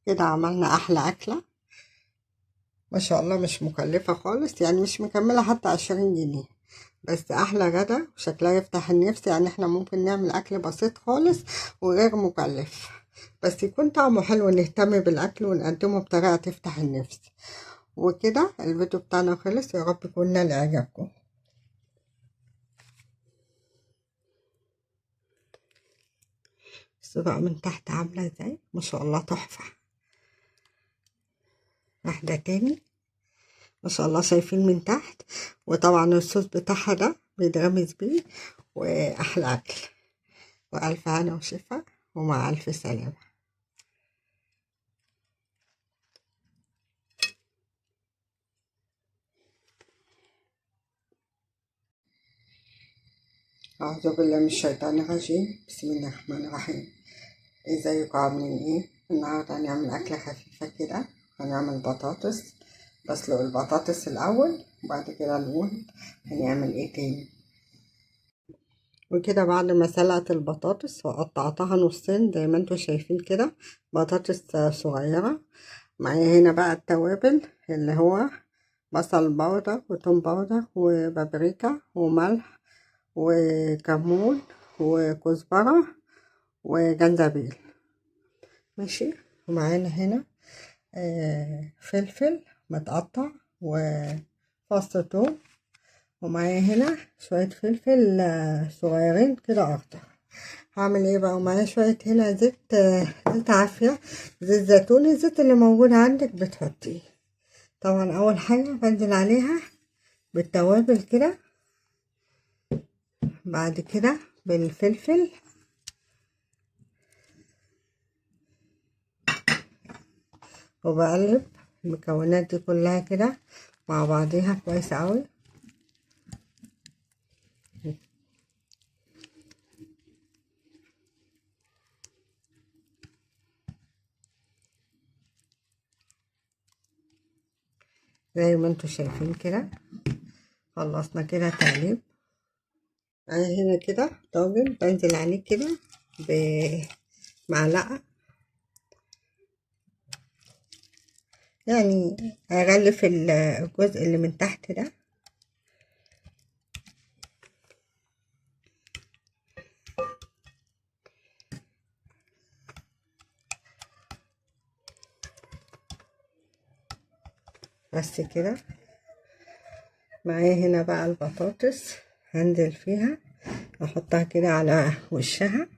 كده عملنا احلى اكله ما شاء الله، مش مكلفه خالص، يعني مش مكمله حتى 20 جنيه. بس احلى غدا وشكلها يفتح النفس. يعني احنا ممكن نعمل اكل بسيط خالص وغير مكلف، بس يكون طعمه حلو، نهتم بالاكل ونقدمه بطريقه تفتح النفس. وكده الفيديو بتاعنا خلص، يا رب يكون نال اعجابكم. بصوا بقى من تحت عامله ازاي، ما شاء الله تحفه. واحده تاني، ما شاء الله، شايفين من تحت. وطبعا الصوص بتاعها ده بيتغمس بيه، واحلى اكل. والف هنا وشفا، ومع الف سلامه. اعوذ بالله من الشيطان الرجيم، بسم الله الرحمن الرحيم. ازيكم عاملين ايه؟ النهارده هنعمل اكله خفيفه كده. هنعمل بطاطس. بسلق البطاطس الاول، وبعد كده نقول هنعمل ايه تاني. وكده بعد ما سلقت البطاطس وقطعتها نصين زي ما انتوا شايفين كده، بطاطس صغيرة. معايا هنا بقى التوابل، اللي هو بصل باودر وتوم باودر وبابريكا وملح وكمون وكزبرة وجنزبيل. ماشي. ومعانا هنا فلفل متقطع وفص توم. ومعايا هنا شوية فلفل صغيرين كده أخضر. هعمل ايه بقى؟ ومعايا شوية هنا زيت، زيت عافية، زيت زيتون، الزيت اللي موجود عندك بتحطيه. طبعا أول حاجة بنزل عليها بالتوابل كده، بعد كده بالفلفل، وبقلب المكونات دي كلها كده مع بعضيها كويس أوي. زي ما انتوا شايفين كده، خلصنا كده تقليب. هنا كده طاجن بنزل عليه كده بمعلقة، يعني اغلف الجزء اللي من تحت ده. بس كده. معايا هنا بقى البطاطس، هنزل فيها احطها كده على وشها.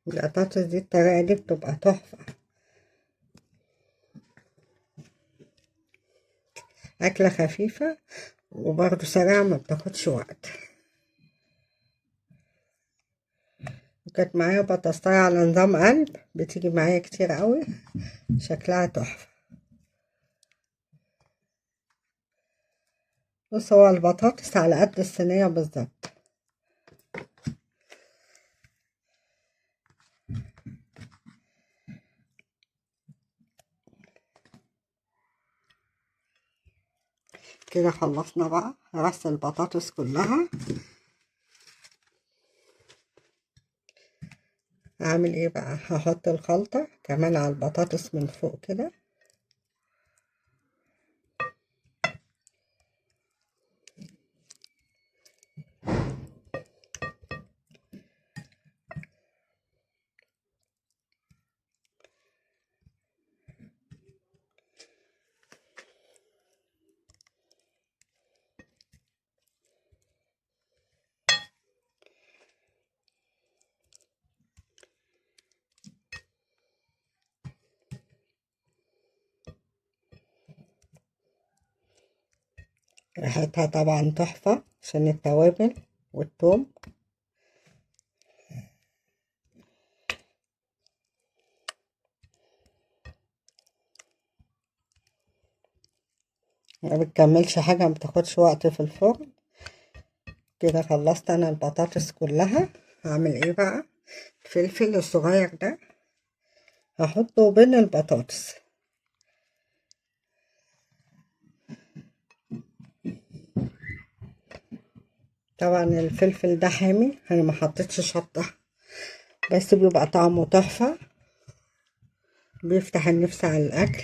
البطاطس دي الطريقة دي بتبقى تحفة، أكلة خفيفة وبرضه سريعة، ما بتاخدش وقت. وكانت معايا بطاطساية على نظام قلب، بتيجي معايا كتير قوي، شكلها تحفة. بص، هو البطاطس على قد الصينية بالظبط. كده خلصنا بقى رص البطاطس كلها. هعمل ايه بقى؟ هحط الخلطة كمان على البطاطس من فوق كده. ريحتها طبعا تحفة عشان التوابل والثوم. ما بتكملش حاجة، ما بتاخدش وقت في الفرن. كده خلصت انا البطاطس كلها. هعمل ايه بقى؟ الفلفل الصغير ده هحطه بين البطاطس. طبعا الفلفل ده حامي، انا ما حطيتش شطة، بس بيبقى طعمه تحفة، بيفتح النفس على الاكل.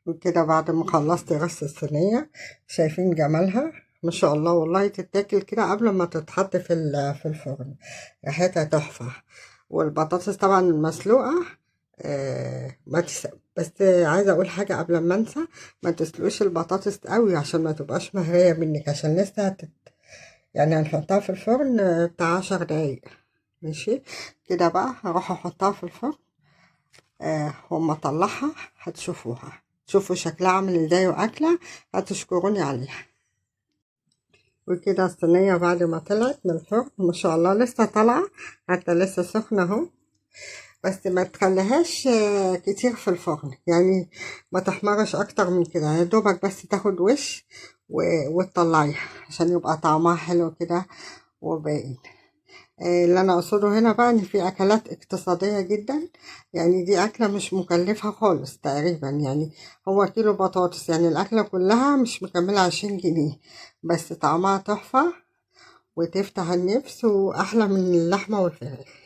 وكده بعد ما خلصت رص الصينية، شايفين جمالها؟ ما شاء الله والله، تتاكل كده قبل ما تتحط في الفرن، ريحتها تحفة. والبطاطس طبعا المسلوقة ما تس... بس عايزة اقول حاجة قبل ما انسى، ما تسلقوش البطاطس قوي عشان ما تبقاش مهرية منك، عشان لسه يعني هنحطها في الفرن بتاع 10 دقايق. ماشي. كده بقى هروح احطها في الفرن. وما اطلعها هتشوفوها، تشوفوا شكلها عامل ازاي واكله، هتشكروني عليها. وكده الصينيه بعد ما طلعت من الفرن ما شاء الله لسه طالعه، حتى لسه سخنه اهو. بس ما تخليهاش كتير في الفرن، يعني ما تحمرش اكتر من كده، يا دوبك بس تاخد وش وتطلعيها عشان يبقى طعمها حلو كده وباين. اللي انا اقصده هنا بقى ان في اكلات اقتصادية جدا، يعني دي اكلة مش مكلفة خالص تقريبا، يعني هو كيلو بطاطس، يعني الاكلة كلها مش مكملة 20 جنيه، بس طعمها تحفة وتفتح النفس واحلى من اللحمة والفراخ.